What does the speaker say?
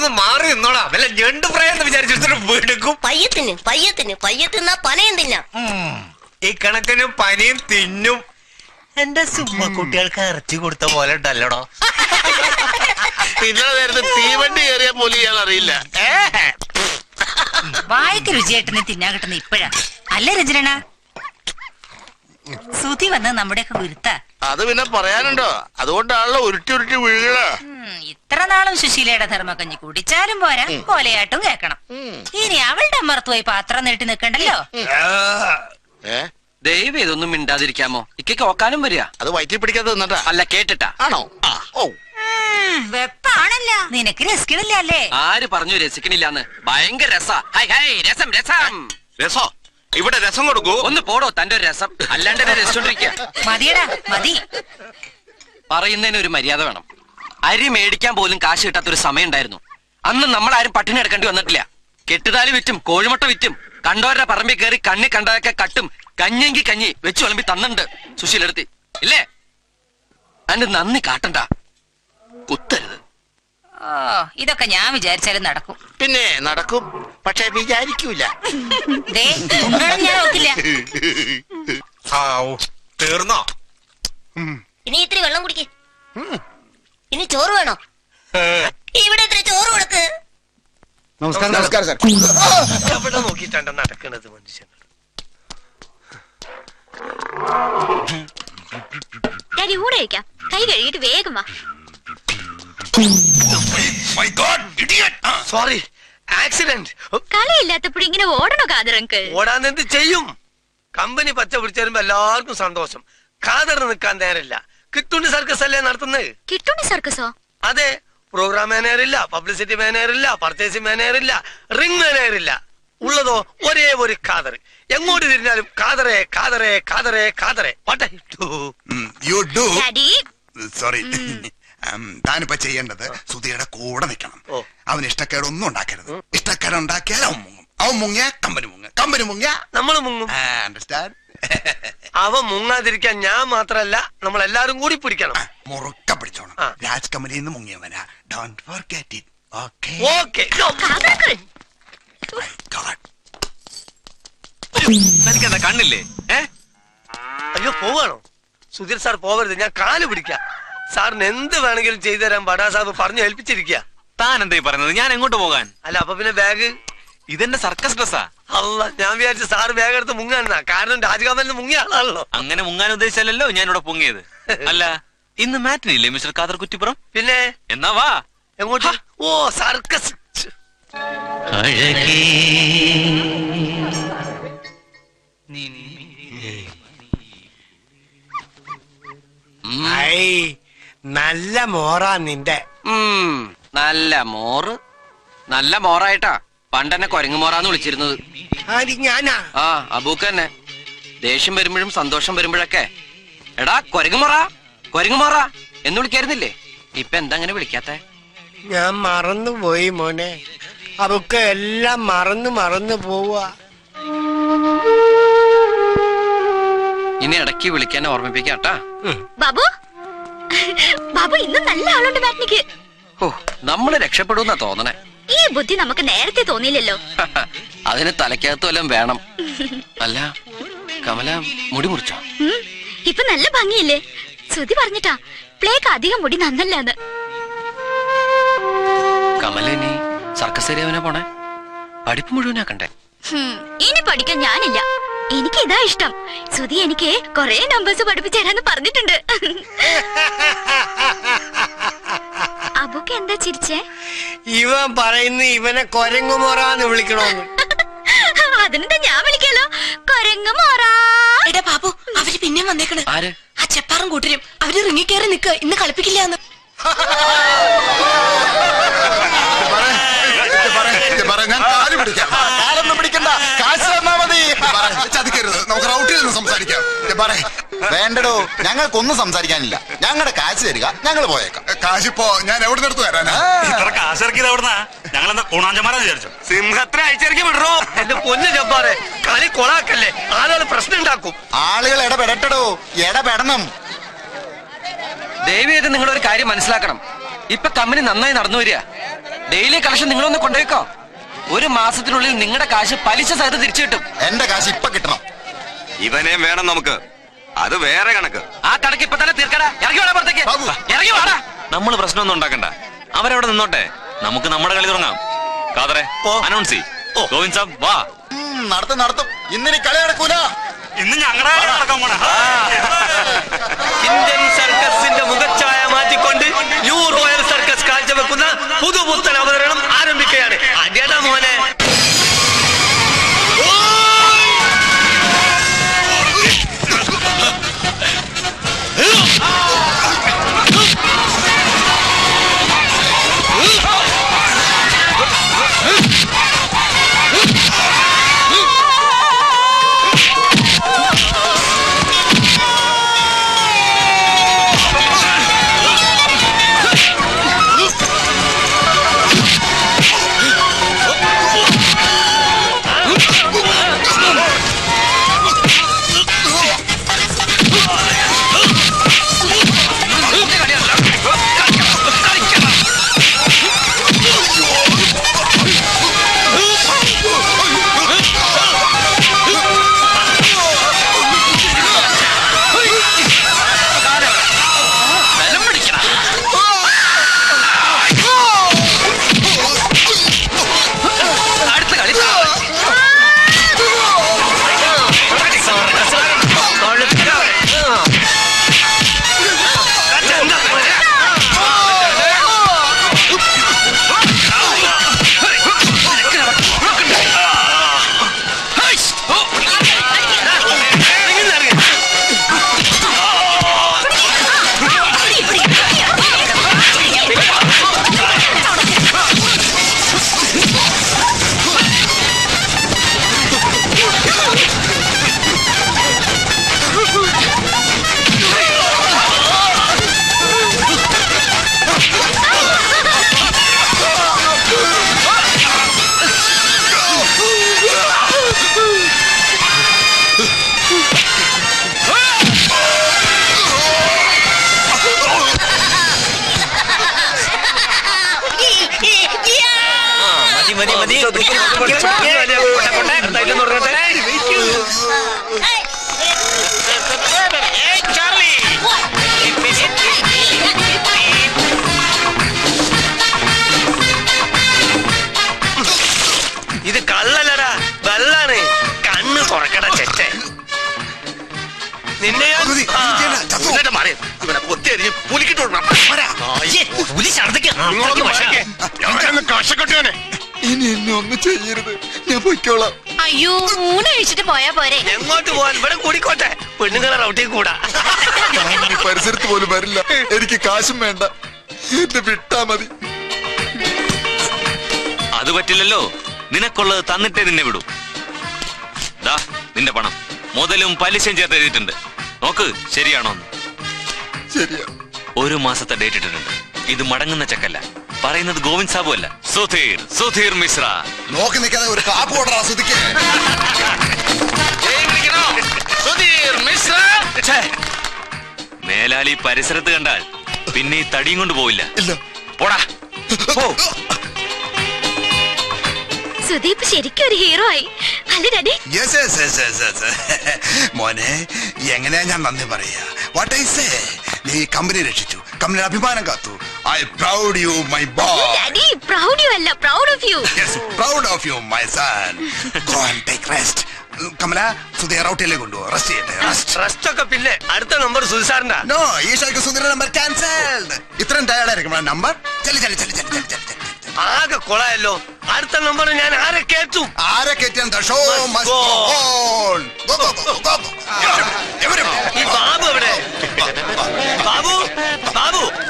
ഒന്ന് മാറി നിന്നോടാ. വല്ല ഞണ്ട് പ്രായം വിചാരിച്ചിട്ട് വീടുക്കും. പയ്യത്തിന്നാ പനയും തിന്നാ. ഈ കണക്കിന് പനിയും തിന്നും. എന്റെ സുമ്മ കുട്ടികൾക്ക് ഇറച്ചി കൊടുത്ത പോലെ ഉണ്ടല്ലോടോ. ഇന്നലെ നേരത്തെ തീവണ്ടി കയറിയാ പോലും ഇയാൾ അറിയില്ല. വായിക്ക് രുചിയായിട്ടിനെ തിന്നാൻ കിട്ടുന്ന ഇപ്പഴാ അല്ലേ രചന? സുധി വന്ന് നമ്മുടെയൊക്കെ ഗുരുത്ത. അത് പിന്നെ പറയാനുണ്ടോ? അതുകൊണ്ടാണല്ലോ ഉരുട്ടി ഉരുട്ടി വീഴുക. ഇത്ര നാളും സുശീലയുടെ ധർമ്മക്കഞ്ഞി കുടിച്ചാലും പോരാ, കോലയാട്ടും കേക്കണം. ഇനി അവളുടെ അമ്മർത്ത് പോയി പാത്രം നീട്ടി നിൽക്കണ്ടല്ലോ. ദൈവം ഇതൊന്നും മിണ്ടാതിരിക്കാമോ? ഇക്കൊക്കെ ഓക്കാനും വരിക. അത് വയറ്റി പിടിക്കാതെ നിന്നട്ടാ. അല്ല കേട്ടിട്ടാ. ആണോ? ഓ വെപ്പാണല്ലോ. നിനക്ക് രസിക്കണില്ല അല്ലേ? ആര് പറഞ്ഞു രസിക്കണില്ലാന്ന്? ഭയങ്കര രസാ. ഹൈ ഹൈ രസം രസം. രസോ? ഇവിടെ രസം കൊടുക്കൂ. ഒന്ന് പോടോ തന്റെ ഒരു രസം. അല്ലാണ്ട് രസിച്ചോണ്ടിരിക്കുക. മതിയടാ മതി. പറയുന്നതിന് ഒരു മര്യാദ വേണം. അരി മേടിക്കാൻ പോലും കാശ് കിട്ടാത്തൊരു സമയം ഉണ്ടായിരുന്നു. അന്ന് നമ്മളാരും പട്ടിണി എടുക്കേണ്ടി വന്നിട്ടില്ല. കെട്ടുതാലി വിറ്റും കോഴിമുട്ട വിറ്റും കണ്ടവരുടെ പറമ്പിൽ കയറി കണ്ണി കണ്ടതൊക്കെ കട്ടും കഞ്ഞെങ്കി കഞ്ഞി വെച്ച് വിളമ്പി തന്നിട്ടുണ്ട് സുശീലെടുത്തി ഇല്ലേ? അതിന്റെ നന്ദി കാട്ടണ്ട, കുത്തരുത്. ഓ ഇതൊക്കെ ഞാൻ വിചാരിച്ചാലും നടക്കും. പിന്നെ നടക്കും, പക്ഷെ വിചാരിക്കൂല. ഞാൻ നോക്കില്ല. തീർന്നോ? ഇനി ഇത്തിരി വെള്ളം കുടിക്ക്. ഇനി ചോറ് വേണോ? ഇവിടെ ഇത്തിരി ചോറ് കൊടുക്ക്. നമസ്കാരം സാർ. എവിടെ നോക്കിട്ടാണ് നടക്കണത് മനുഷ്യൻ? ഊടെ കഴിക്കാം. കൈ കഴുകിട്ട് വേഗം വാ. Sorry, accident. കളിയില്ലാത്തപ്പോഴും ഇങ്ങനെ ഓടണോ കാതറങ്ക്? ഓടാൻ എന്ത് ചെയ്യും? കമ്പനി പച്ച പിടിച്ചു വരുമ്പോ എല്ലാവർക്കും സന്തോഷം. കാതറിന് നിൽക്കാൻ നേരമില്ല. കിട്ടുണ്ടി സർക്കസ് അല്ലേ നടത്തുന്നത്? കിട്ടുണ്ടി സർക്കസോ? അതെ. പ്രോഗ്രാം മാനേജർ ഇല്ല, പബ്ലിസിറ്റി മാനേജർ ഇല്ല, പർച്ചേസിംഗ് മാനേജർ ഇല്ല, റിംഗ് മാനേജർ ഇല്ല. ഉള്ളതോ ഒരേ ഒരു കാതറ്. എങ്ങോട്ട് തിരിഞ്ഞാലും കാതറേ കാതറേ കാതറേ കാതറേ. സോറി, താനിപ്പോ ചെയ്യേണ്ടത് സുധിയുടെ കൂടെ നിൽക്കണം. അവന് ഇഷ്ടക്കേടൊന്നും ഉണ്ടാക്കരുത്. ഇഷ്ടക്കേട് ഉണ്ടാക്കിയാൽ അവൻ മുങ്ങും. അവൻ മുങ്ങിയ കമ്പനി മുങ്ങും. കമ്പനി മുങ്ങിയ നമ്മൾ മുങ്ങും. അണ്ടർസ്റ്റാൻഡ്? അവൻ മുങ്ങാതിരിക്കാൻ ഞാൻ മാത്രല്ല നമ്മളെല്ലാരും കൂടി പിടിക്കണം. മുറുക്ക പിടിച്ചോണം. രാജ് കമ്പനിയിൽ നിന്ന് മുങ്ങിയവനാ. Don't forget it. Okay okay. എനിക്കെന്താ കണ്ണില്ലേ? അയ്യോ പോവാണോ? സുധീർ സാർ പോവരുത്, ഞാൻ കാല് പിടിക്കാം. സാറിന് എന്ത് വേണമെങ്കിലും ചെയ്തു തരാൻ ബഡാ സാബ് പറഞ്ഞു ഏൽപ്പിച്ചിരിക്കുക. താൻ എന്തായി പറയുന്നത്? ഞാൻ എങ്ങോട്ട് പോകാൻ? അല്ല അപ്പൊ പിന്നെ ബാഗ്? ഇതെന്റെ സർക്കസ് ഡ്രസ്സാ. അല്ല, ഞാൻ വിചാരിച്ചു സാറ് ബാഗ് എടുത്ത് മുങ്ങാനാ. കാരണം രാജകാമലിന് മുങ്ങിയ ആളാണല്ലോ. അങ്ങനെ മുങ്ങാൻ ഉദ്ദേശിച്ചല്ലോ ഞാൻ ഇവിടെ പൊങ്ങിയത്. അല്ല ഇന്ന് മാറ്റിനില്ലേ മിസ്റ്റർ കാദർ കുറ്റിപ്പുറം? പിന്നെ എന്നാ വാ. എങ്ങോട്ട്? ഓ സർക്കസ്. നല്ല മോറാ നിന്റെ. നല്ല മോറ്. നല്ല മോറായിട്ടാ പണ്ടെന്നെ കൊരങ്ങു മോറാന്ന് വിളിച്ചിരുന്നത്. ഞാനാ? ആ അബൂക്ക് തന്നെ. ദേഷ്യം വരുമ്പോഴും സന്തോഷം വരുമ്പോഴൊക്കെ എടാ കൊരങ്ങു മോറ കൊരങ്ങു മോറ എന്ന് വിളിക്കായിരുന്നില്ലേ? ഇപ്പൊ എന്താ അങ്ങനെ വിളിക്കാത്തെ? ഞാൻ മറന്നുപോയി മോനെ. അവക്ക് എല്ലാം മറന്നു പോവാ. ഇനി ഇടയ്ക്ക് വിളിക്കാൻ ഓർമ്മിപ്പിക്കാട്ടാ. ബാബു ബാബു ഇന്ന് നല്ല ആളുണ്ട് മാറ്റിനിക്ക്. ഓ നമ്മള് രക്ഷപ്പെടുന്നാ തോന്നണേ. ഈ ബുദ്ധി നമുക്ക് നേരത്തെ തോന്നിയില്ലല്ലോ. അതിന് തലക്കകത്ത് വല്ലതും വേണം. അല്ല കമല മുടി മുറിച്ചോ? ഇപ്പൊ നല്ല ഭംഗിയില്ലേ? ശ്രുതി പറഞ്ഞിട്ടാ പ്ലേക്ക് അധികം മുടി നന്നല്ലാന്ന്. കമല ഇനി സർക്കസ് ഏരിയവനെ പോണേ? പഠിപ്പ് മുഴുവനാക്കണ്ടേ? ഇനി പഠിക്കാൻ ഞാനില്ല. എനിക്ക് ഇതാ ഇഷ്ടം. ശ്രുതി എനിക്ക് കൊറേ നമ്പേഴ്സ് പഠിപ്പിച്ചു തരാന്ന് പറഞ്ഞിട്ടുണ്ട്. അബുക്ക് എന്താ ചിരിച്ചേ? ഇവൻ പറയുന്ന ഇവനെ കൊരങ്ങുമോറാന്ന് വിളിക്കണോന്ന്. അതിനെന്താ ഞാൻ വിളിക്കാലോ, കൊരങ്ങുമോറാ. എടാ ബാബു, അവര് പിന്നെ വന്നേക്കണ്. ആര്? ആ ചെപ്പാറും കൂട്ടരും. അവര് റിങ്ങിക്കേറി നിക്ക. ഇന്ന് കളിപ്പിക്കില്ലാന്ന്. ഞാൻ കാല് പിടിക്കാം. കാലൊന്നും പിടിക്കണ്ട, കാശ് തന്നാ മതി. ചതിക്കരുത്, നമുക്ക് റൗട്ടിൽ നിന്ന് സംസാരിക്കാം. വേണ്ടടോ, ഞങ്ങൾക്കൊന്നും സംസാരിക്കാനില്ല. ഞങ്ങളുടെ കാശ് തരിക, ഞങ്ങൾ പോയേക്കാം. കാശിപ്പോ ഞാൻ എവിടെ നിന്ന് എടുത്തു തരാനാ? ഇത്ര കാശിറക്കിയത് എവിടുന്നാ? ഞങ്ങളെന്താ കൂണാഞ്ചമാരാ വിചാരിച്ചു? സിംഹത്തിനെ അയച്ചിറക്കി വിടറോ. എന്റെ പൊന്നു ജബ്ബാറെ, കളി കൊളാക്കല്ലേ. ആളുകൾ പ്രശ്നം ഉണ്ടാക്കും. ആളുകൾ ഇടപെടട്ടോ, ഇടപെടണം. ദയവേത് നിങ്ങളൊരു കാര്യം മനസ്സിലാക്കണം. ഇപ്പൊ കമ്പനി നന്നായി നടന്നു വരിക. ഡെയിലി കളക്ഷൻ നിങ്ങളൊന്ന് കൊണ്ടുപോയിക്കോ. ഒരു മാസത്തിനുള്ളിൽ നിങ്ങളുടെ കാശ് പലിശ സഹിതം തിരിച്ചു കിട്ടും. എന്റെ കാശ് ഇപ്പൊ കിട്ടണം. ഇവനെയും വേണം നമുക്ക്. അത് വേറെ കണക്ക്. ആ കണക്ക് ഇപ്പൊ തന്നെ തീർക്കടാ. ഇറങ്ങി വാടാ പുറത്തേക്ക്. ബാബു. ഇറങ്ങി വാടാ. നമ്മൾ പ്രശ്നമൊന്നും ഉണ്ടാക്കണ്ട. അവരവിടെ നിന്നോട്ടെ, നമുക്ക് നമ്മുടെ കളി തുടങ്ങാം. കാതറെ അനൗൺസ് ചെയ്. ഗോവിന്ദ് സാബ് വാ. നടത്തും. ഇന്നിനി കളി നടക്കൂല. ഇന്ന് ഞങ്ങളുടെ ഇന്ത്യൻ സർക്കസിന്റെ മുഖച്ഛായ മാറ്റിക്കൊണ്ട് ന്യൂ റോയൽ സർക്കസ് കാഴ്ചവെക്കുന്ന പുതുപുത്തൻ അവതരണം ആരംഭിക്കുകയാണ്. അടിയടാ മോനെ. ഇത് കള്ളല്ലടാ, വെള്ളാണ്. കണ്ണ് തുറക്കട ചെറ്റെ. നിന്നെ ഞാൻ ഇനി എന്നെ ഒന്നും ചെയ്യരുത്. ഞാൻ പൊയ്ക്കോളാം. അയ്യോ ഊണ് കഴിച്ചിട്ട് പോയാ പോരെ. എങ്ങോട്ട് പോവാൻ? ഇവിടെ കൂടിക്കോട്ടെ. പെണ്ണുങ്ങളെ റൗട്ടിൽ കൂടാ. ഈ പരിസരത്ത് പോലും വരില്ല. എനിക്ക് കാശും വേണ്ട. എന്നെ വിട്ടാ മതി. അത് പറ്റില്ലല്ലോ. നിനക്കുള്ളത് തന്നിട്ടേ നിന്നെ വിടൂ. ദാ നിന്റെ പണം മുതലും പലിശയും ചേർത്ത് എഴുതിയിട്ടുണ്ട്. നോക്ക് ശരിയാണോ എന്ന്. ശരിയാ. 1 മാസത്തെ ഡേറ്റ് ഇട്ടിട്ടുണ്ട്. ഇത് മടങ്ങുന്ന ചെക്കല്ല. പറയുന്നത് ഗോവിന്ദ് സാബു അല്ല, സുധീർ മിശ്ര. നോക്കി നിൽക്കാതെ ഒരു കാപ്പ് ഓർഡർ ആസ്വദിക്കേ. മേലാലി പരിസരത്ത് കണ്ടാൽ പിന്നെ ഈ തടിയും കൊണ്ട് പോവില്ല. ഇല്ല. പോടാ പോ. സുദീപ് ശരിക്കും ഒരു ഹീറോ ആയി അല്ലേ ഡാഡി? മോനെ, എങ്ങനെയാ ഞാൻ നന്ദി പറയാ? വാട്ട് ഐ സേ, നീ കമ്പനി രക്ഷിച്ചു, കമ്പനിയുടെ അഭിമാനം കാത്തു. I proud you my boy. Daddy proud you അല്ല, proud of you. Yes, proud of you my son. Go and take rest. Kamala, Sudheer റൗട്ടിലേക്ക് കൊണ്ടുപോ. റെസ്റ്റ് ചെയ്യട്ടെ. റെസ്റ്റ് ഒക്കെ പിന്നെ. അടുത്ത നമ്പർ സുധിസാറിന്റെ. നോ, ഈ ഷോയ്ക്ക് സുധീർ നമ്പർ ക്യാൻസൽഡ്. ഇത്രയും ടയർഡ് ആയിരിക്കും നമ്പർ. ചലി ചലി ചലി ചലി ചലി ചലി. ആകെ കൊളായല്ലോ. അടുത്ത നമ്പർ ഞാൻ ആരെ കേറ്റും? ആരെ കയറ്റാൻ? The show must go on. Go go go go. ഈ ബാബു എവിടെ? ബാബു